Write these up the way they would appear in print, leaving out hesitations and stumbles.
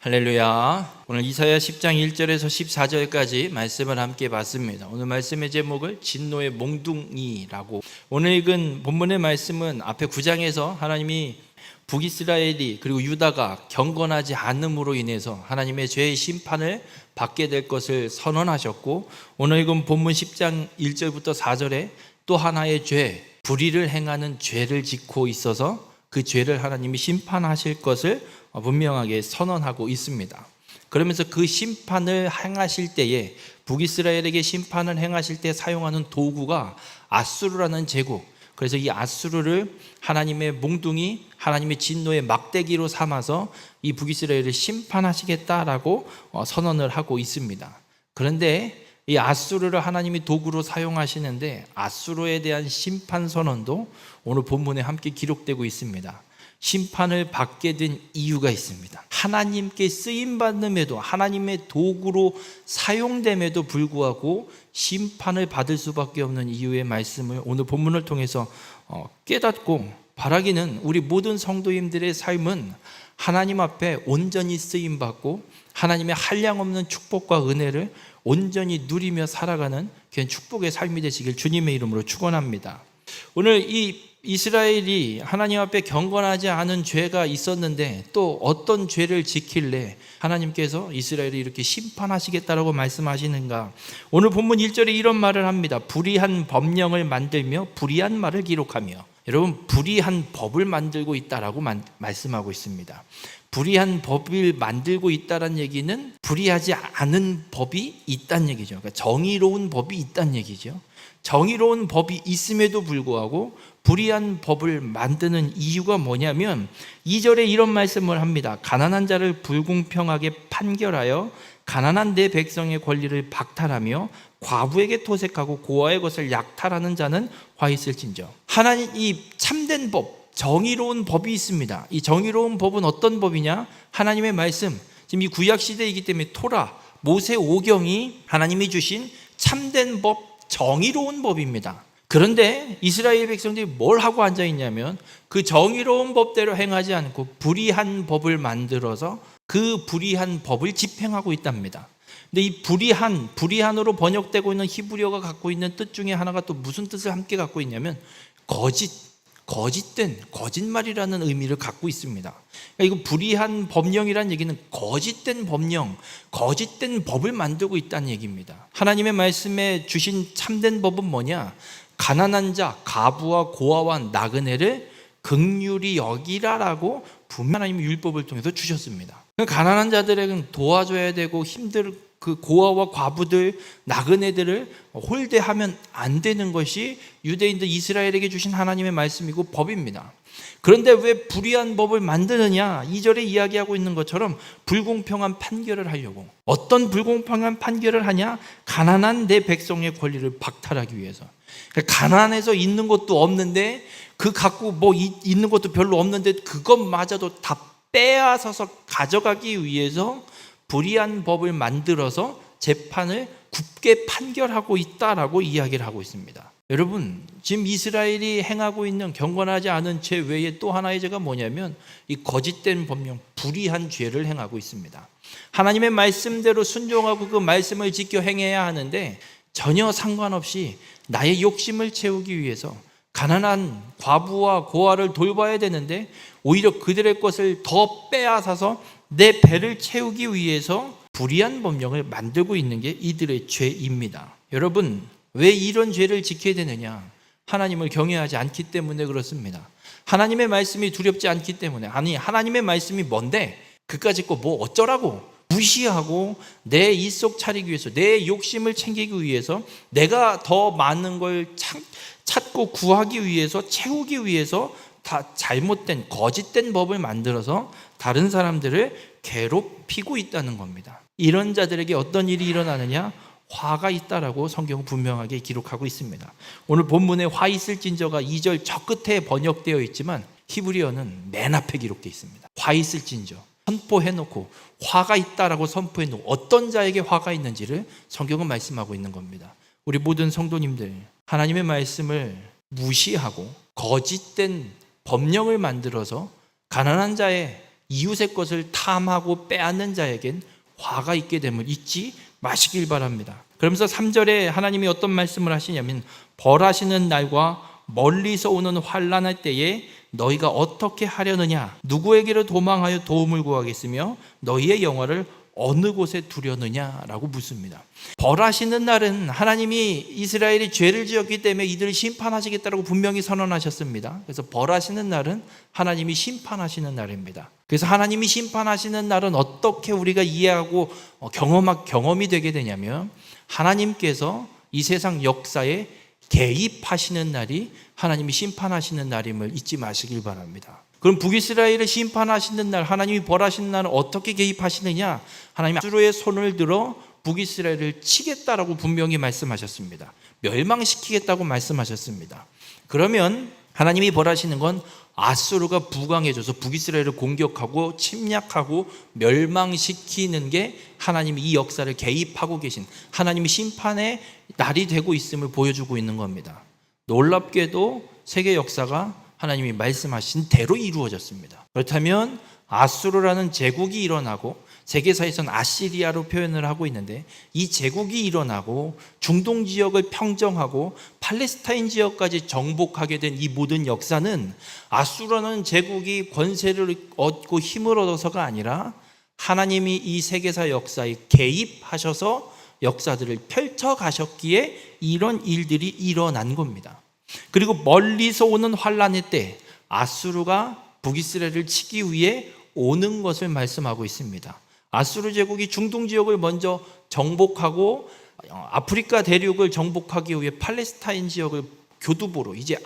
할렐루야. 오늘 이사야 10장 1절에서 14절까지 말씀을 함께 봤습니다. 오늘 말씀의 제목을 진노의 몽둥이라고. 오늘 읽은 본문의 말씀은 앞에 9장에서 하나님이 북이스라엘이 그리고 유다가 경건하지 않음으로 인해서 하나님의 죄의 심판을 받게 될 것을 선언하셨고, 오늘 읽은 본문 10장 1절부터 4절에 또 하나의 죄, 불의를 행하는 죄를 짓고 있어서 그 죄를 하나님이 심판하실 것을 분명하게 선언하고 있습니다. 그러면서 그 심판을 행하실 때에 북이스라엘에게 심판을 행하실 때 사용하는 도구가 아수르라는 제국, 그래서 이 아수르를 하나님의 몽둥이, 하나님의 진노의 막대기로 삼아서 이 북이스라엘을 심판하시겠다라고 선언을 하고 있습니다. 그런데 이 아수르를 하나님이 도구로 사용하시는데 아수르에 대한 심판 선언도 오늘 본문에 함께 기록되고 있습니다. 심판을 받게 된 이유가 있습니다. 하나님께 쓰임받음에도, 하나님의 도구로 사용됨에도 불구하고 심판을 받을 수밖에 없는 이유의 말씀을 오늘 본문을 통해서 깨닫고, 바라기는 우리 모든 성도님들의 삶은 하나님 앞에 온전히 쓰임받고 하나님의 한량없는 축복과 은혜를 온전히 누리며 살아가는 그런 축복의 삶이 되시길 주님의 이름으로 축원합니다. 오늘 이 이스라엘이 하나님 앞에 경건하지 않은 죄가 있었는데 또 어떤 죄를 지킬래 하나님께서 이스라엘을 이렇게 심판하시겠다라고 말씀하시는가? 오늘 본문 1절에 이런 말을 합니다. 불의한 법령을 만들며 불의한 말을 기록하며. 여러분, 불의한 법을 만들고 있다라고 말씀하고 있습니다. 불의한 법을 만들고 있다는 얘기는 불의하지 않은 법이 있다는 얘기죠. 그러니까 정의로운 법이 있다는 얘기죠. 정의로운 법이 있음에도 불구하고 불의한 법을 만드는 이유가 뭐냐면 2절에 이런 말씀을 합니다. 가난한 자를 불공평하게 판결하여 가난한 내 백성의 권리를 박탈하며 과부에게 토색하고 고아의 것을 약탈하는 자는 화 있을진저. 하나님, 이 참된 법, 정의로운 법이 있습니다. 이 정의로운 법은 어떤 법이냐? 하나님의 말씀, 지금 이 구약 시대이기 때문에 토라, 모세 오경이 하나님이 주신 참된 법, 정의로운 법입니다. 그런데 이스라엘 백성들이 뭘 하고 앉아있냐면 그 정의로운 법대로 행하지 않고 불의한 법을 만들어서 그 불의한 법을 집행하고 있답니다. 근데 이 불의한으로 번역되고 있는 히브리어가 갖고 있는 뜻 중에 하나가 또 무슨 뜻을 함께 갖고 있냐면 거짓된, 거짓말이라는 의미를 갖고 있습니다. 그러니까 이거 불의한 법령이라는 얘기는 거짓된 법령, 거짓된 법을 만들고 있다는 얘기입니다. 하나님의 말씀에 주신 참된 법은 뭐냐? 가난한 자, 가부와 고아와 나그네를 긍휼히 여기라라고 분명 하나님의 율법을 통해서 주셨습니다. 가난한 자들에게는 도와줘야 되고 그 고아와 과부들, 나그네들을 홀대하면 안 되는 것이 유대인들 이스라엘에게 주신 하나님의 말씀이고 법입니다. 그런데 왜 불의한 법을 만드느냐? 2절에 이야기하고 있는 것처럼 불공평한 판결을 하려고. 어떤 불공평한 판결을 하냐? 가난한 내 백성의 권리를 박탈하기 위해서. 가난해서 있는 것도 없는데 그 갖고 뭐 있는 것도 별로 없는데 그것마저도 다 빼앗아서 가져가기 위해서 불의한 법을 만들어서 재판을 굽게 판결하고 있다라고 이야기를 하고 있습니다. 여러분, 지금 이스라엘이 행하고 있는 경건하지 않은 죄 외에 또 하나의 죄가 뭐냐면 이 거짓된 법령, 불의한 죄를 행하고 있습니다. 하나님의 말씀대로 순종하고 그 말씀을 지켜 행해야 하는데 전혀 상관없이 나의 욕심을 채우기 위해서 가난한 과부와 고아를 돌봐야 되는데 오히려 그들의 것을 더 빼앗아서 내 배를 채우기 위해서 불의한 법령을 만들고 있는 게 이들의 죄입니다. 여러분, 왜 이런 죄를 지켜야 되느냐? 하나님을 경외하지 않기 때문에 그렇습니다. 하나님의 말씀이 두렵지 않기 때문에. 아니, 하나님의 말씀이 뭔데? 그까짓 거 뭐 어쩌라고 무시하고 내 입속 차리기 위해서, 내 욕심을 챙기기 위해서, 내가 더 많은 걸 찾고 구하기 위해서, 채우기 위해서 다 잘못된, 거짓된 법을 만들어서 다른 사람들을 괴롭히고 있다는 겁니다. 이런 자들에게 어떤 일이 일어나느냐? 화가 있다라고 성경은 분명하게 기록하고 있습니다. 오늘 본문에 화 있을진저가 2절 저 끝에 번역되어 있지만 히브리어는 맨 앞에 기록되어 있습니다. 화 있을진저, 선포해놓고 화가 있다라고 선포해놓고 어떤 자에게 화가 있는지를 성경은 말씀하고 있는 겁니다. 우리 모든 성도님들, 하나님의 말씀을 무시하고 거짓된 법령을 만들어서 가난한 자의 이웃의 것을 탐하고 빼앗는 자에겐 화가 있게 됨을 잊지 마시길 바랍니다. 그러면서 3절에 하나님이 어떤 말씀을 하시냐면 벌하시는 날과 멀리서 오는 환난할 때에 너희가 어떻게 하려느냐, 누구에게로 도망하여 도움을 구하겠으며 너희의 영화를 어느 곳에 두려느냐라고 묻습니다. 벌하시는 날은 하나님이 이스라엘이 죄를 지었기 때문에 이들을 심판하시겠다고 분명히 선언하셨습니다. 그래서 벌하시는 날은 하나님이 심판하시는 날입니다. 그래서 하나님이 심판하시는 날은 어떻게 우리가 이해하고 경험이 되게 되냐면 하나님께서 이 세상 역사에 개입하시는 날이 하나님이 심판하시는 날임을 잊지 마시길 바랍니다. 그럼 북이스라엘을 심판하시는 날, 하나님이 벌하시는 날은 어떻게 개입하시느냐? 하나님이 아수르의 손을 들어 북이스라엘을 치겠다라고 분명히 말씀하셨습니다. 멸망시키겠다고 말씀하셨습니다. 그러면 하나님이 벌하시는 건 아수르가 부강해져서 북이스라엘을 공격하고 침략하고 멸망시키는 게 하나님이 이 역사를 개입하고 계신 하나님이 심판의 날이 되고 있음을 보여주고 있는 겁니다. 놀랍게도 세계 역사가 하나님이 말씀하신 대로 이루어졌습니다. 그렇다면 아수르라는 제국이 일어나고 세계사에서는 아시리아로 표현을 하고 있는데 이 제국이 일어나고 중동 지역을 평정하고 팔레스타인 지역까지 정복하게 된 이 모든 역사는 아수르라는 제국이 권세를 얻고 힘을 얻어서가 아니라 하나님이 이 세계사 역사에 개입하셔서 역사들을 펼쳐가셨기에 이런 일들이 일어난 겁니다. 그리고 멀리서 오는 환난의 때 아수르가 북이스라엘을 치기 위해 오는 것을 말씀하고 있습니다. 아수르 제국이 중동 지역을 먼저 정복하고 아프리카 대륙을 정복하기 위해 팔레스타인 지역을 교두보로 이제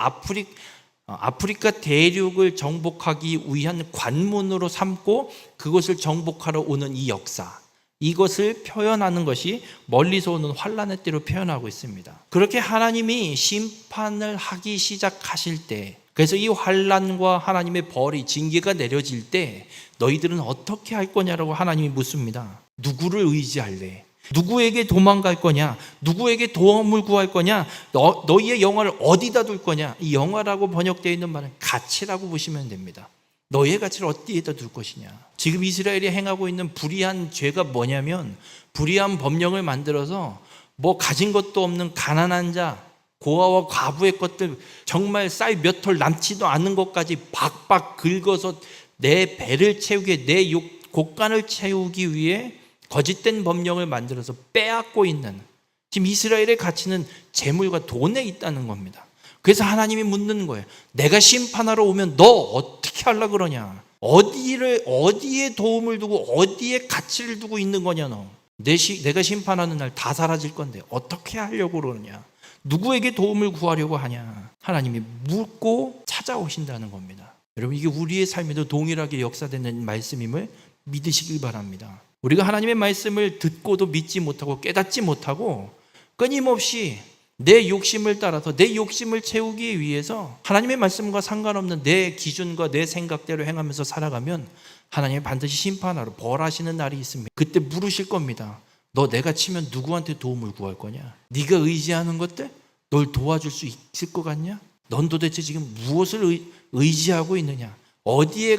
아프리카 대륙을 정복하기 위한 관문으로 삼고 그것을 정복하러 오는 이 역사, 이것을 표현하는 것이 멀리서 오는 환난의 때로 표현하고 있습니다. 그렇게 하나님이 심판을 하기 시작하실 때, 그래서 이 환난과 하나님의 벌이 징계가 내려질 때 너희들은 어떻게 할 거냐라고 하나님이 묻습니다. 누구를 의지할래? 누구에게 도망갈 거냐? 누구에게 도움을 구할 거냐? 너희의 영화를 어디다 둘 거냐? 이 영화라고 번역되어 있는 말은 가치라고 보시면 됩니다. 너희의 가치를 어디에다 둘 것이냐? 지금 이스라엘이 행하고 있는 불의한 죄가 뭐냐면 불의한 법령을 만들어서 가진 것도 없는 가난한 자, 고아와 과부의 것들 정말 쌀 몇 톨 남지도 않은 것까지 박박 긁어서 내 배를 채우게 내 곡간을 채우기 위해 거짓된 법령을 만들어서 빼앗고 있는, 지금 이스라엘의 가치는 재물과 돈에 있다는 겁니다. 그래서 하나님이 묻는 거예요. 내가 심판하러 오면 너 어떻게 하려고 그러냐? 어디에 도움을 두고 어디에 가치를 두고 있는 거냐 너? 내가 심판하는 날 다 사라질 건데 어떻게 하려고 그러냐? 누구에게 도움을 구하려고 하냐? 하나님이 묻고 찾아오신다는 겁니다. 여러분, 이게 우리의 삶에도 동일하게 역사되는 말씀임을 믿으시길 바랍니다. 우리가 하나님의 말씀을 듣고도 믿지 못하고 깨닫지 못하고 끊임없이 내 욕심을 따라서 내 욕심을 채우기 위해서 하나님의 말씀과 상관없는 내 기준과 내 생각대로 행하면서 살아가면 하나님이 반드시 심판하러 벌하시는 날이 있습니다. 그때 물으실 겁니다. 너 내가 치면 누구한테 도움을 구할 거냐? 네가 의지하는 것들 널 도와줄 수 있을 것 같냐? 넌 도대체 지금 무엇을 의지하고 있느냐? 어디에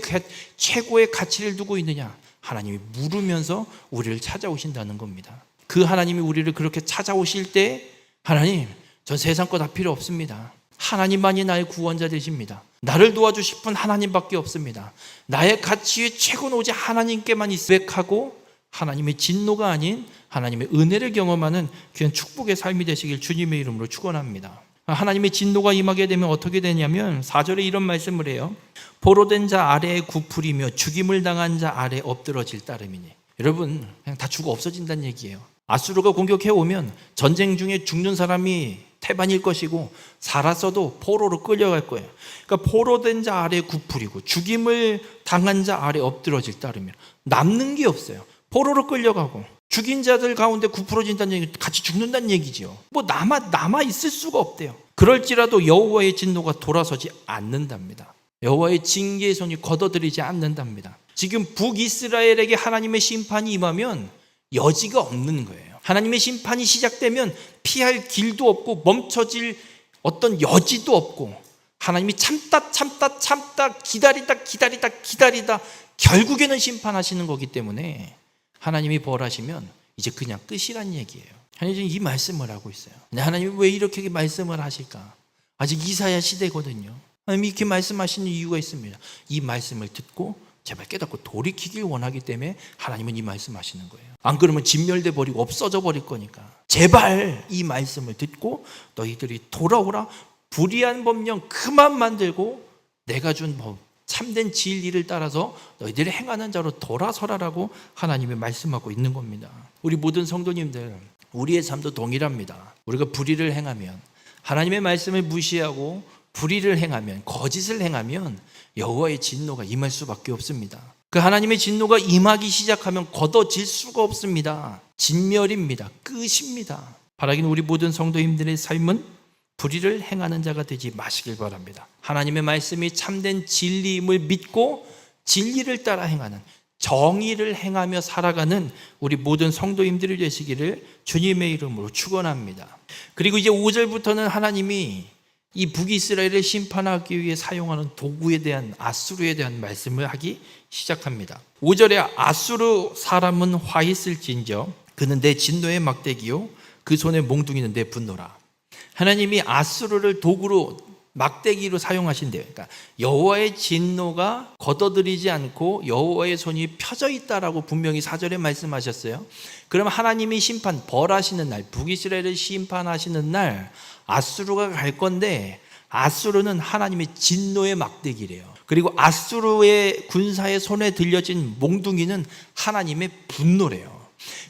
최고의 가치를 두고 있느냐? 하나님이 물으면서 우리를 찾아오신다는 겁니다. 그 하나님이 우리를 그렇게 찾아오실 때 하나님, 전 세상 거 다 필요 없습니다. 하나님만이 나의 구원자 되십니다. 나를 도와주실 분 하나님밖에 없습니다. 나의 가치의 최고는 오직 하나님께만 있으백하고 하나님의 진노가 아닌 하나님의 은혜를 경험하는 귀한 축복의 삶이 되시길 주님의 이름으로 축원합니다. 하나님의 진노가 임하게 되면 어떻게 되냐면 4절에 이런 말씀을 해요. 포로된 자 아래에 굽으리며 죽임을 당한 자 아래에 엎드러질 따름이니. 여러분, 그냥 다 죽어 없어진다는 얘기예요. 아수르가 공격해 오면 전쟁 중에 죽는 사람이 태반일 것이고 살았어도 포로로 끌려갈 거예요. 그러니까 포로된 자 아래에 굽으리고 죽임을 당한 자 아래에 엎드러질 따름이라. 남는 게 없어요. 포로로 끌려가고 죽인 자들 가운데 굽으러진다는 얘기, 같이 죽는다는 얘기지요. 남아 있을 수가 없대요. 그럴지라도 여호와의 진노가 돌아서지 않는답니다. 여호와의 징계의 손이 걷어들이지 않는답니다. 지금 북이스라엘에게 하나님의 심판이 임하면 여지가 없는 거예요. 하나님의 심판이 시작되면 피할 길도 없고 멈춰질 어떤 여지도 없고 하나님이 참다 기다리다 결국에는 심판하시는 거기 때문에 하나님이 벌하시면 이제 그냥 끝이란 얘기예요. 하나님이 이 말씀을 하고 있어요. 근데 하나님이 왜 이렇게 말씀을 하실까? 아직 이사야 시대거든요. 하나님이 이렇게 말씀하시는 이유가 있습니다. 이 말씀을 듣고 제발 깨닫고 돌이키길 원하기 때문에 하나님은 이 말씀하시는 거예요. 안 그러면 진멸돼 버리고 없어져 버릴 거니까. 제발 이 말씀을 듣고 너희들이 돌아오라. 불의한 법령 그만 만들고 내가 준 참된 진리를 따라서 너희들이 행하는 자로 돌아서라라고 하나님이 말씀하고 있는 겁니다. 우리 모든 성도님들, 우리의 삶도 동일합니다. 우리가 불의를 행하면, 하나님의 말씀을 무시하고 불의를 행하면, 거짓을 행하면 여호와의 진노가 임할 수밖에 없습니다. 그 하나님의 진노가 임하기 시작하면 걷어질 수가 없습니다. 진멸입니다. 끝입니다. 바라기는 우리 모든 성도님들의 삶은 불의를 행하는 자가 되지 마시길 바랍니다. 하나님의 말씀이 참된 진리임을 믿고 진리를 따라 행하는, 정의를 행하며 살아가는 우리 모든 성도님들이 되시기를 주님의 이름으로 축원합니다. 그리고 이제 5절부터는 하나님이 이 북이스라엘을 심판하기 위해 사용하는 도구에 대한, 아수르에 대한 말씀을 하기 시작합니다. 5절에 아수르 사람은 화 있을진저 그는 내 진노의 막대기요 그 손에 몽둥이는 내 분노라. 하나님이 아수르를 도구로, 막대기로 사용하신대요. 그러니까 여호와의 진노가 걷어들이지 않고 여호와의 손이 펴져 있다라고 분명히 4절에 말씀하셨어요. 그럼 하나님이 심판, 벌하시는 날, 북이스라엘을 심판하시는 날 아수르가 갈 건데, 아수르는 하나님의 진노의 막대기래요. 그리고 아수르의 군사의 손에 들려진 몽둥이는 하나님의 분노래요.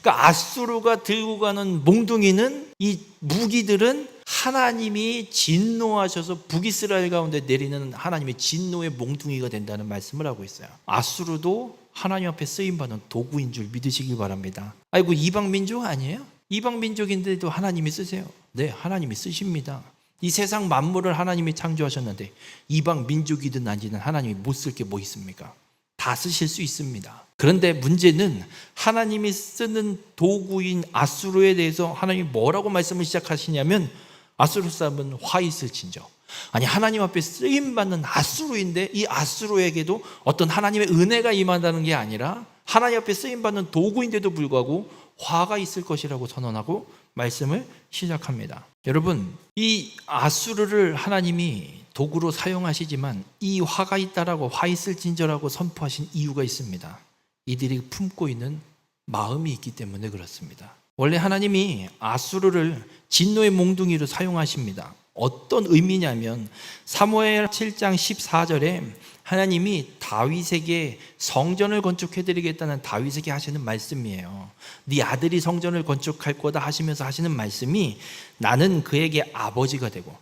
그러니까 아수르가 들고 가는 몽둥이는, 이 무기들은 하나님이 진노하셔서 북이스라엘 가운데 내리는 하나님의 진노의 몽둥이가 된다는 말씀을 하고 있어요. 아수르도 하나님 앞에 쓰임받는 도구인 줄 믿으시길 바랍니다. 아이고, 이방 민족 아니에요? 이방 민족인데도 하나님이 쓰세요. 네, 하나님이 쓰십니다. 이 세상 만물을 하나님이 창조하셨는데 이방 민족이든 아니든 하나님이 못 쓸 게 뭐 있습니까? 다 쓰실 수 있습니다. 그런데 문제는 하나님이 쓰는 도구인 아수르에 대해서 하나님이 뭐라고 말씀을 시작하시냐면, 아수르 사람은 화 있을진저. 아니, 하나님 앞에 쓰임받는 아수르인데 이 아수르에게도 어떤 하나님의 은혜가 임한다는 게 아니라 하나님 앞에 쓰임받는 도구인데도 불구하고 화가 있을 것이라고 선언하고 말씀을 시작합니다. 여러분, 이 아수르를 하나님이 도구로 사용하시지만 이 화가 있다라고, 화 있을진저라고 선포하신 이유가 있습니다. 이들이 품고 있는 마음이 있기 때문에 그렇습니다. 원래 하나님이 아수르를 진노의 몽둥이로 사용하십니다. 어떤 의미냐면 사무엘 7장 14절에 하나님이 다윗에게 성전을 건축해드리겠다는 다윗에게 하시는 말씀이에요. 네 아들이 성전을 건축할 거다 하시면서 하시는 말씀이, 나는 그에게 아버지가 되고,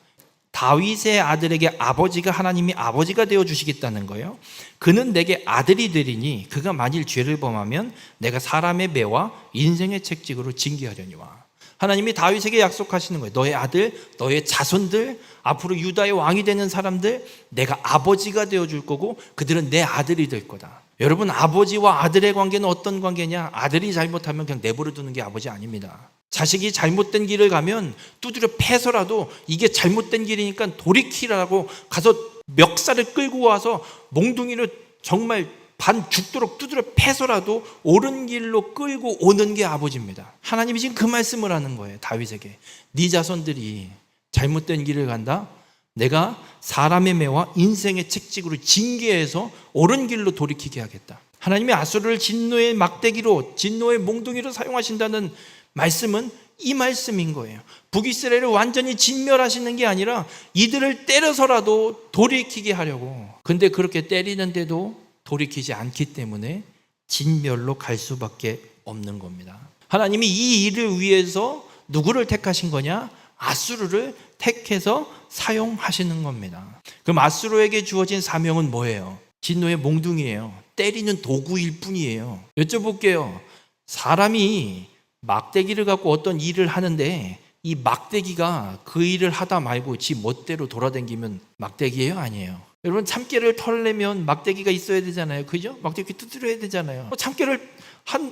다윗의 아들에게 아버지가, 하나님이 아버지가 되어주시겠다는 거예요. 그는 내게 아들이 되리니 그가 만일 죄를 범하면 내가 사람의 매와 인생의 책찍으로 징계하려니와. 하나님이 다윗에게 약속하시는 거예요. 너의 아들, 너의 자손들, 앞으로 유다의 왕이 되는 사람들, 내가 아버지가 되어줄 거고 그들은 내 아들이 될 거다. 여러분, 아버지와 아들의 관계는 어떤 관계냐? 아들이 잘못하면 그냥 내버려 두는 게 아버지 아닙니다. 자식이 잘못된 길을 가면 두드려 패서라도 이게 잘못된 길이니까 돌이키라고 가서 멱살을 끌고 와서 몽둥이를 정말 반 죽도록 두드려 패서라도 옳은 길로 끌고 오는 게 아버지입니다. 하나님이 지금 그 말씀을 하는 거예요. 다윗에게, 네 자손들이 잘못된 길을 간다, 내가 사람의 매와 인생의 책찍으로 징계해서 옳은 길로 돌이키게 하겠다. 하나님이 아수르를 진노의 막대기로, 진노의 몽둥이로 사용하신다는 말씀은 이 말씀인 거예요. 북이스라엘을 완전히 진멸하시는 게 아니라 이들을 때려서라도 돌이키게 하려고. 근데 그렇게 때리는데도 돌이키지 않기 때문에 진멸로 갈 수밖에 없는 겁니다. 하나님이 이 일을 위해서 누구를 택하신 거냐? 아수르를 택해서 사용하시는 겁니다. 그럼 아수르에게 주어진 사명은 뭐예요? 진노의 몽둥이에요. 때리는 도구일 뿐이에요. 여쭤볼게요. 사람이 막대기를 갖고 어떤 일을 하는데 이 막대기가 그 일을 하다 말고 지 멋대로 돌아다니면 막대기예요? 아니에요? 여러분, 참깨를 털려면 막대기가 있어야 되잖아요. 그죠? 막대기 두드려야 되잖아요. 참깨를 한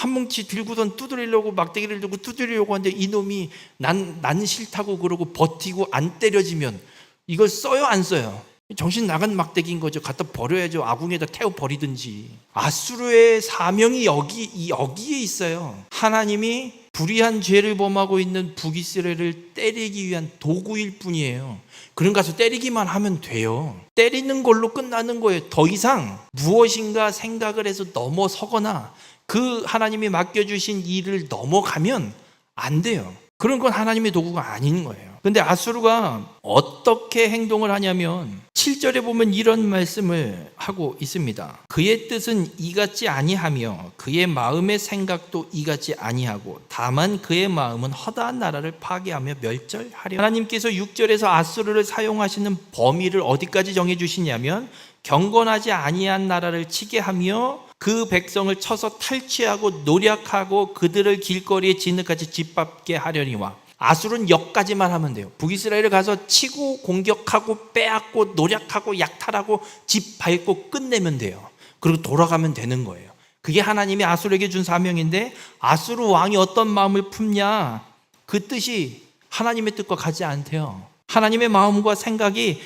뭉치 들고선 두드리려고 막대기를 들고 두드리려고 하는데 이놈이 난 싫다고 그러고 버티고 안 때려지면 이걸 써요, 안 써요? 정신 나간 막대기인 거죠. 갖다 버려야죠. 아궁에다 태워 버리든지. 아수르의 사명이 여기에 있어요. 하나님이 불의한 죄를 범하고 있는 북이스라엘을 때리기 위한 도구일 뿐이에요. 그런 가서 때리기만 하면 돼요. 때리는 걸로 끝나는 거예요. 더 이상 무엇인가 생각을 해서 넘어서거나 그 하나님이 맡겨주신 일을 넘어가면 안 돼요. 그런 건 하나님의 도구가 아닌 거예요. 근데 아수르가 어떻게 행동을 하냐면 7절에 보면 이런 말씀을 하고 있습니다. 그의 뜻은 이같지 아니하며 그의 마음의 생각도 이같지 아니하고 다만 그의 마음은 허다한 나라를 파괴하며 멸절하려. 하나님께서 6절에서 아수르를 사용하시는 범위를 어디까지 정해 주시냐면 경건하지 아니한 나라를 치게 하며 그 백성을 쳐서 탈취하고 노략하고 그들을 길거리에 진흙같이 짓밟게 하려니와. 아수르는 여기까지만 하면 돼요. 북이스라엘을 가서 치고 공격하고 빼앗고 노략하고 약탈하고 짓밟고 끝내면 돼요. 그리고 돌아가면 되는 거예요. 그게 하나님이 아수르에게 준 사명인데 아수르 왕이 어떤 마음을 품냐, 그 뜻이 하나님의 뜻과 같지 않대요. 하나님의 마음과 생각이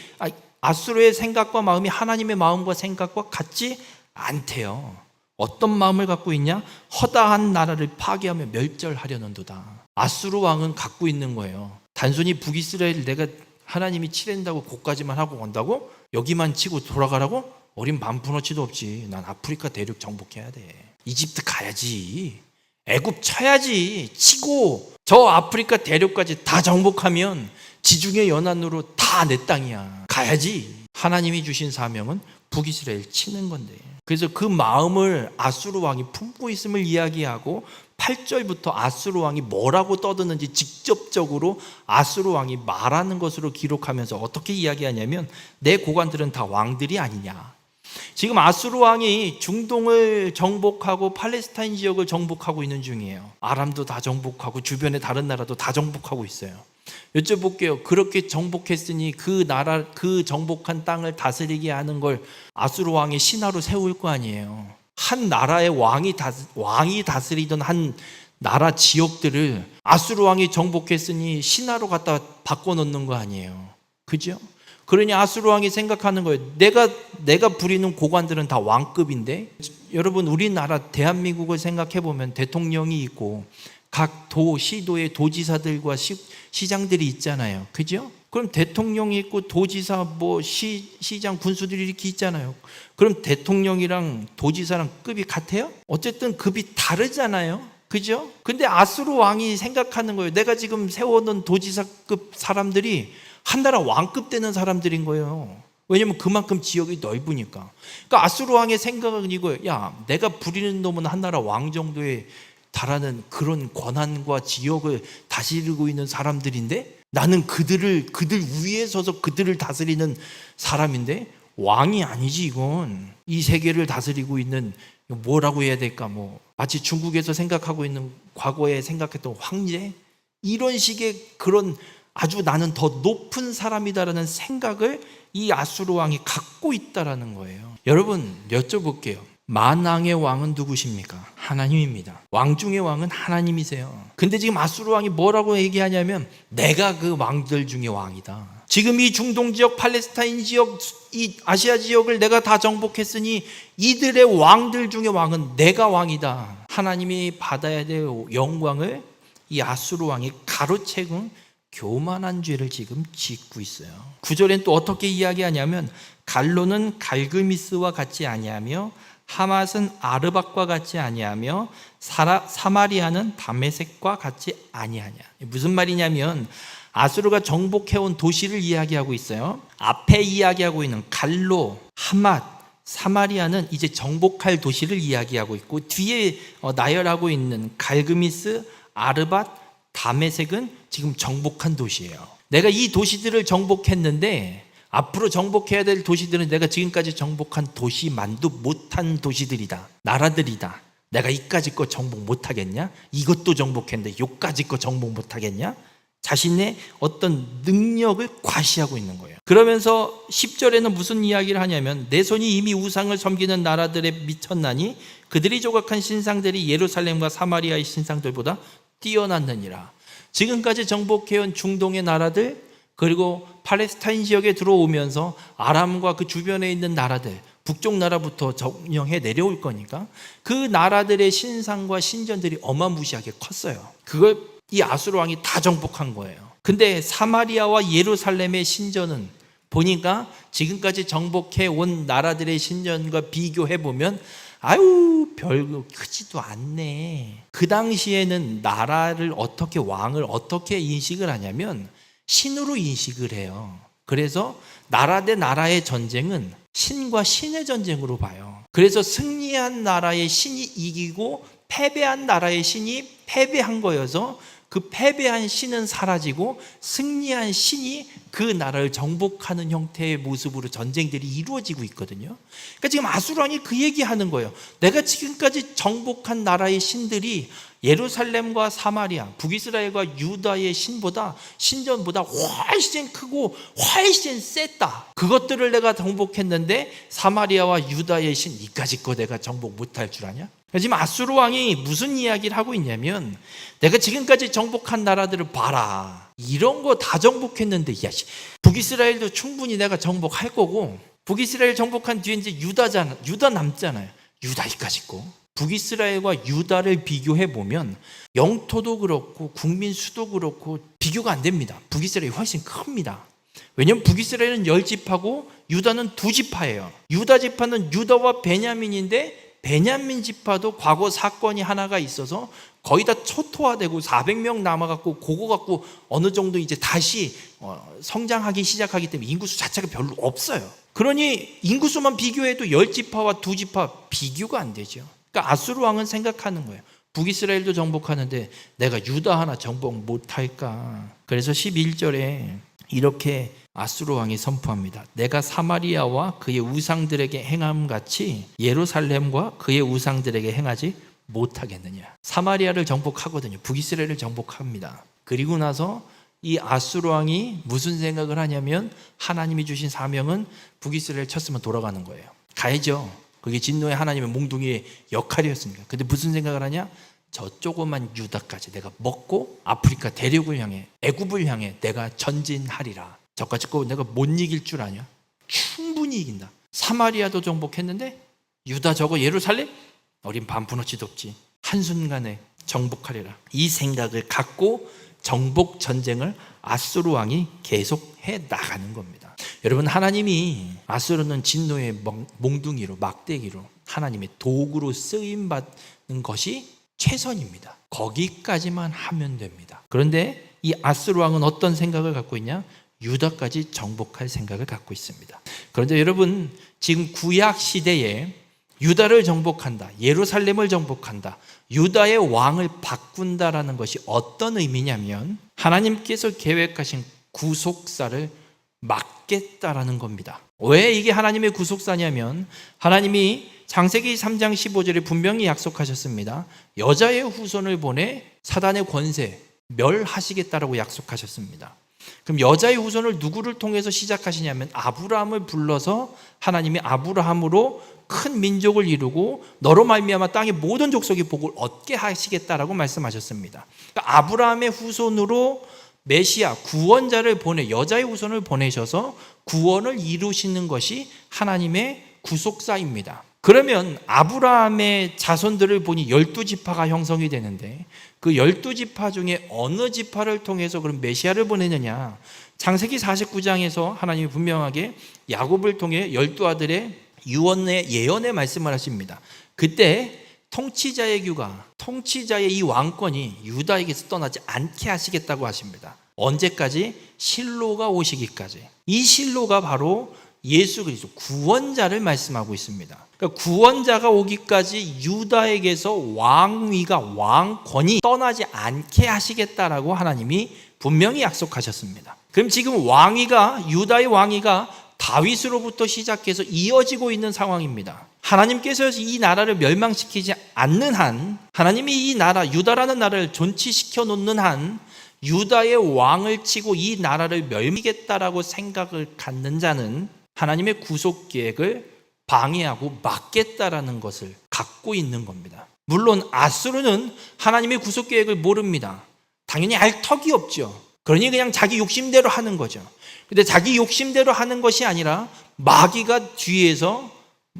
아수르의 생각과 마음이 하나님의 마음과 생각과 같지 않대요. 어떤 마음을 갖고 있냐? 허다한 나라를 파괴하며 멸절하려는도다. 아수르 왕은 갖고 있는 거예요. 단순히 북이스라엘 내가 하나님이 치랜다고 거기까지만 하고 온다고? 여기만 치고 돌아가라고? 어린 반푼어치도 없지. 난 아프리카 대륙 정복해야 돼. 이집트 가야지. 애굽 쳐야지. 치고 저 아프리카 대륙까지 다 정복하면 지중해 연안으로 다 내 땅이야. 가야지. 하나님이 주신 사명은 북이스라엘 치는 건데. 그래서 그 마음을 아수르 왕이 품고 있음을 이야기하고 8절부터 아수르 왕이 뭐라고 떠드는지 직접적으로 아수르 왕이 말하는 것으로 기록하면서 어떻게 이야기하냐면 내 고관들은 다 왕들이 아니냐. 지금 아수르 왕이 중동을 정복하고 팔레스타인 지역을 정복하고 있는 중이에요. 아람도 다 정복하고 주변의 다른 나라도 다 정복하고 있어요. 여쭤볼게요. 그렇게 정복했으니 그 나라, 그 정복한 땅을 다스리게 하는 걸 아수르 왕의 신하로 세울 거 아니에요. 한 나라의 왕이 다스리던 한 나라 지역들을 아수르 왕이 정복했으니 신하로 갖다 바꿔놓는 거 아니에요. 그죠? 그러니 아수르 왕이 생각하는 거예요. 내가 부리는 고관들은 다 왕급인데. 여러분, 우리나라 대한민국을 생각해 보면 대통령이 있고 각 시도의 도지사들과 시장들이 있잖아요. 그죠? 그럼 대통령이 있고 도지사, 시장, 군수들이 이렇게 있잖아요. 그럼 대통령이랑 도지사랑 급이 같아요? 어쨌든 급이 다르잖아요. 그죠? 근데 아수르 왕이 생각하는 거예요. 내가 지금 세워놓은 도지사급 사람들이 한 나라 왕급 되는 사람들인 거예요. 왜냐면 그만큼 지역이 넓으니까. 그러니까 아수르 왕의 생각은 이거예요. 야, 내가 부리는 놈은 한 나라 왕 정도에 달하는 그런 권한과 지역을 다스리고 있는 사람들인데 나는 그들 위에 서서 그들을 다스리는 사람인데 왕이 아니지 이건. 이 세계를 다스리고 있는, 뭐라고 해야 될까, 마치 중국에서 생각하고 있는 과거에 생각했던 황제, 이런 식의 그런 아주 나는 더 높은 사람이다라는 생각을 이 아수르 왕이 갖고 있다라는 거예요. 여러분, 여쭤볼게요. 만왕의 왕은 누구십니까? 하나님입니다. 왕 중의 왕은 하나님이세요. 근데 지금 아수르 왕이 뭐라고 얘기하냐면 내가 그 왕들 중에 왕이다. 지금 이 중동 지역, 팔레스타인 지역, 이 아시아 지역을 내가 다 정복했으니 이들의 왕들 중에 왕은 내가 왕이다. 하나님이 받아야 될 영광을 이 아수르 왕이 가로채군 교만한 죄를 지금 짓고 있어요. 9절엔 또 어떻게 이야기하냐면 갈로는 갈그미스와 같지 아니하며 하맛은 아르박과 같지 아니하며 사마리아는 다메섹과 같이 아니하냐. 무슨 말이냐면 아수르가 정복해온 도시를 이야기하고 있어요. 앞에 이야기하고 있는 갈로, 하맛, 사마리아는 이제 정복할 도시를 이야기하고 있고 뒤에 나열하고 있는 갈그미스, 아르밧, 다메섹은 지금 정복한 도시예요. 내가 이 도시들을 정복했는데 앞으로 정복해야 될 도시들은 내가 지금까지 정복한 도시만도 못한 도시들이다. 나라들이다. 내가 이까지 거 정복 못하겠냐? 이것도 정복했는데 요까지 거 정복 못하겠냐? 자신의 어떤 능력을 과시하고 있는 거예요. 그러면서 10절에는 무슨 이야기를 하냐면 내 손이 이미 우상을 섬기는 나라들에 미쳤나니 그들이 조각한 신상들이 예루살렘과 사마리아의 신상들보다 뛰어났느니라. 지금까지 정복해온 중동의 나라들, 그리고 팔레스타인 지역에 들어오면서 아람과 그 주변에 있는 나라들, 북쪽 나라부터 점령해 내려올 거니까 그 나라들의 신상과 신전들이 어마무시하게 컸어요. 그걸 이 아수르 왕이 다 정복한 거예요. 근데 사마리아와 예루살렘의 신전은 보니까 지금까지 정복해 온 나라들의 신전과 비교해 보면 아유 별거 크지도 않네. 그 당시에는 나라를 어떻게, 왕을 어떻게 인식을 하냐면 신으로 인식을 해요. 그래서 나라 대 나라의 전쟁은 신과 신의 전쟁으로 봐요. 그래서 승리한 나라의 신이 이기고 패배한 나라의 신이 패배한 거여서 그 패배한 신은 사라지고 승리한 신이 그 나라를 정복하는 형태의 모습으로 전쟁들이 이루어지고 있거든요. 그러니까 지금 아수르 왕이 그 얘기하는 거예요. 내가 지금까지 정복한 나라의 신들이 예루살렘과 사마리아, 북이스라엘과 유다의 신전보다 훨씬 크고 훨씬 셌다. 그것들을 내가 정복했는데 사마리아와 유다의 신 이까짓 거 내가 정복 못할 줄 아냐? 지금 아수르 왕이 무슨 이야기를 하고 있냐면 내가 지금까지 정복한 나라들을 봐라. 이런 거 다 정복했는데 야, 북이스라엘도 충분히 내가 정복할 거고 북이스라엘 정복한 뒤에 이제 유다 남잖아요. 유다 이까짓 거. 북이스라엘과 유다를 비교해 보면 영토도 그렇고 국민 수도 그렇고 비교가 안 됩니다. 북이스라엘이 훨씬 큽니다. 왜냐하면 북이스라엘은 10지파고 유다는 2지파예요. 유다 지파는 유다와 베냐민인데 베냐민 지파도 과거 사건이 하나가 있어서 거의 다 초토화되고 400명 남아갖고 그거 갖고 어느 정도 이제 다시 성장하기 시작하기 때문에 인구수 자체가 별로 없어요. 그러니 인구수만 비교해도 10지파와 2지파 비교가 안 되죠. 그러니까 아수르 왕은 생각하는 거예요. 북이스라엘도 정복하는데 내가 유다 하나 정복 못할까. 그래서 11절에 이렇게 아수르 왕이 선포합니다. 내가 사마리아와 그의 우상들에게 행함같이 예루살렘과 그의 우상들에게 행하지 못하겠느냐. 사마리아를 정복하거든요. 북이스라엘을 정복합니다. 그리고 나서 이 아수르 왕이 무슨 생각을 하냐면 하나님이 주신 사명은 북이스라엘 쳤으면 돌아가는 거예요. 가야죠. 그게 진노의 하나님의 몽둥이의 역할이었습니다. 근데 무슨 생각을 하냐? 저 조그만 유다까지 내가 먹고 아프리카 대륙을 향해, 애굽을 향해 내가 전진하리라. 저까지 거 내가 못 이길 줄 아냐? 충분히 이긴다. 사마리아도 정복했는데 유다 저거 예루살렘? 어린 반푼어치도 없지. 한순간에 정복하리라. 이 생각을 갖고 정복 전쟁을 아수르 왕이 계속해 나가는 겁니다. 여러분, 하나님이 아수르는 진노의 몽둥이로, 막대기로, 하나님의 도구로 쓰임받는 것이 최선입니다. 거기까지만 하면 됩니다. 그런데 이 아수르 왕은 어떤 생각을 갖고 있냐? 유다까지 정복할 생각을 갖고 있습니다. 그런데 여러분, 지금 구약 시대에 유다를 정복한다, 예루살렘을 정복한다, 유다의 왕을 바꾼다라는 것이 어떤 의미냐면 하나님께서 계획하신 구속사를 막겠다라는 겁니다. 왜 이게 하나님의 구속사냐면 하나님이 창세기 3장 15절에 분명히 약속하셨습니다. 여자의 후손을 보내 사단의 권세 멸하시겠다라고 약속하셨습니다. 그럼 여자의 후손을 누구를 통해서 시작하시냐면 아브라함을 불러서 하나님이 아브라함으로 큰 민족을 이루고 너로 말미암아 땅의 모든 족속이 복을 얻게 하시겠다라고 말씀하셨습니다. 그러니까 아브라함의 후손으로 메시아 구원자를 보내, 여자의 후손을 보내셔서 구원을 이루시는 것이 하나님의 구속사입니다. 그러면 아브라함의 자손들을 보니 12지파가 형성이 되는데 그 12지파 중에 어느 지파를 통해서 그럼 메시아를 보내느냐? 창세기 49장에서 하나님이 분명하게 야곱을 통해 12아들의 유언의 예언의 말씀을 하십니다. 그때 통치자의 규가, 통치자의 이 왕권이 유다에게서 떠나지 않게 하시겠다고 하십니다. 언제까지? 실로가 오시기까지. 이 실로가 바로 예수 그리스도 구원자를 말씀하고 있습니다. 그러니까 구원자가 오기까지 유다에게서 왕위가, 왕권이 떠나지 않게 하시겠다라고 하나님이 분명히 약속하셨습니다. 그럼 지금 왕위가, 유다의 왕위가 다윗으로부터 시작해서 이어지고 있는 상황입니다. 하나님께서 이 나라를 멸망시키지 않는 한, 하나님이 이 나라, 유다라는 나라를 존치시켜 놓는 한 유다의 왕을 치고 이 나라를 멸미겠다라고 생각을 갖는 자는 하나님의 구속 계획을 방해하고 막겠다라는 것을 갖고 있는 겁니다. 물론 아수르는 하나님의 구속 계획을 모릅니다. 당연히 알 턱이 없죠. 그러니 그냥 자기 욕심대로 하는 거죠. 근데 자기 욕심대로 하는 것이 아니라 마귀가 뒤에서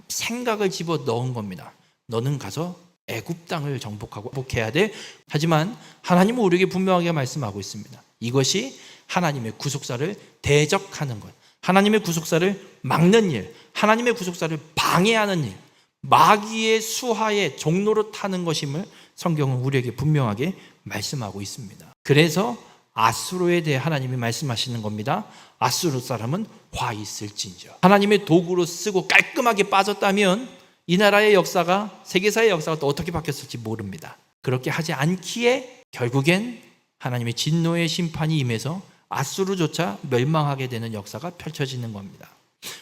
생각을 집어 넣은 겁니다. 너는 가서 애굽 땅을 정복하고 복해야 돼. 하지만 하나님은 우리에게 분명하게 말씀하고 있습니다. 이것이 하나님의 구속사를 대적하는 것, 하나님의 구속사를 막는 일, 하나님의 구속사를 방해하는 일, 마귀의 수하의 종로로 타는 것임을 성경은 우리에게 분명하게 말씀하고 있습니다. 그래서 아수르에 대해 하나님이 말씀하시는 겁니다. 아수르 사람은 화 있을진저. 하나님의 도구로 쓰고 깔끔하게 빠졌다면 이 나라의 역사가, 세계사의 역사가 또 어떻게 바뀌었을지 모릅니다. 그렇게 하지 않기에 결국엔 하나님의 진노의 심판이 임해서 아수르조차 멸망하게 되는 역사가 펼쳐지는 겁니다.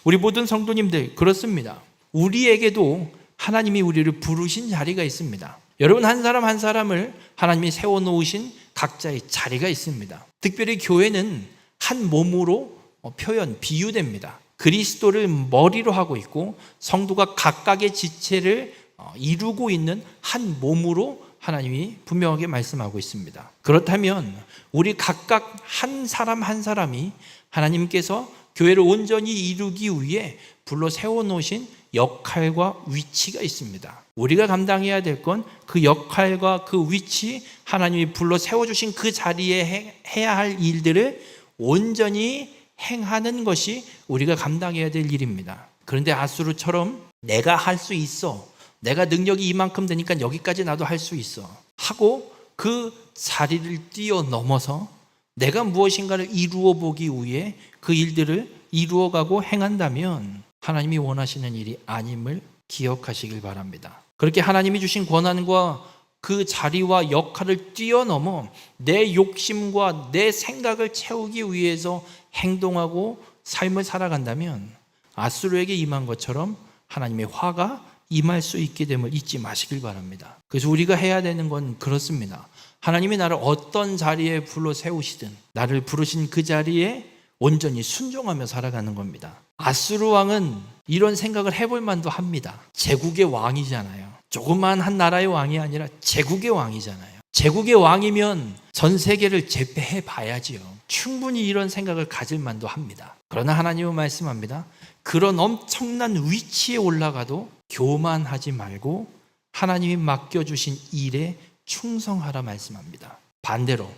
우리 모든 성도님들 그렇습니다. 우리에게도 하나님이 우리를 부르신 자리가 있습니다. 여러분 한 사람 한 사람을 하나님이 세워놓으신 각자의 자리가 있습니다. 특별히 교회는 한 몸으로 비유됩니다. 그리스도를 머리로 하고 있고 성도가 각각의 지체를 이루고 있는 한 몸으로 하나님이 분명하게 말씀하고 있습니다. 그렇다면 우리 각각 한 사람 한 사람이 하나님께서 교회를 온전히 이루기 위해 불러 세워놓으신 역할과 위치가 있습니다. 우리가 감당해야 될 건 그 역할과 그 위치, 하나님이 불러 세워주신 그 자리에 해야 할 일들을 온전히 행하는 것이 우리가 감당해야 될 일입니다. 그런데 아수르처럼 내가 할 수 있어, 내가 능력이 이만큼 되니까 여기까지 나도 할 수 있어 하고 그 자리를 뛰어넘어서 내가 무엇인가를 이루어 보기 위해 그 일들을 이루어가고 행한다면 하나님이 원하시는 일이 아님을 기억하시길 바랍니다. 그렇게 하나님이 주신 권한과 그 자리와 역할을 뛰어넘어 내 욕심과 내 생각을 채우기 위해서 행동하고 삶을 살아간다면 아수르에게 임한 것처럼 하나님의 화가 임할 수 있게 됨을 잊지 마시길 바랍니다. 그래서 우리가 해야 되는 건 그렇습니다. 하나님이 나를 어떤 자리에 불러 세우시든 나를 부르신 그 자리에 온전히 순종하며 살아가는 겁니다. 아수르 왕은 이런 생각을 해볼 만도 합니다. 제국의 왕이잖아요. 조그만 한 나라의 왕이 아니라 제국의 왕이잖아요. 제국의 왕이면 전 세계를 제패해 봐야지요. 충분히 이런 생각을 가질 만도 합니다. 그러나 하나님은 말씀합니다. 그런 엄청난 위치에 올라가도 교만하지 말고 하나님이 맡겨주신 일에 충성하라 말씀합니다. 반대로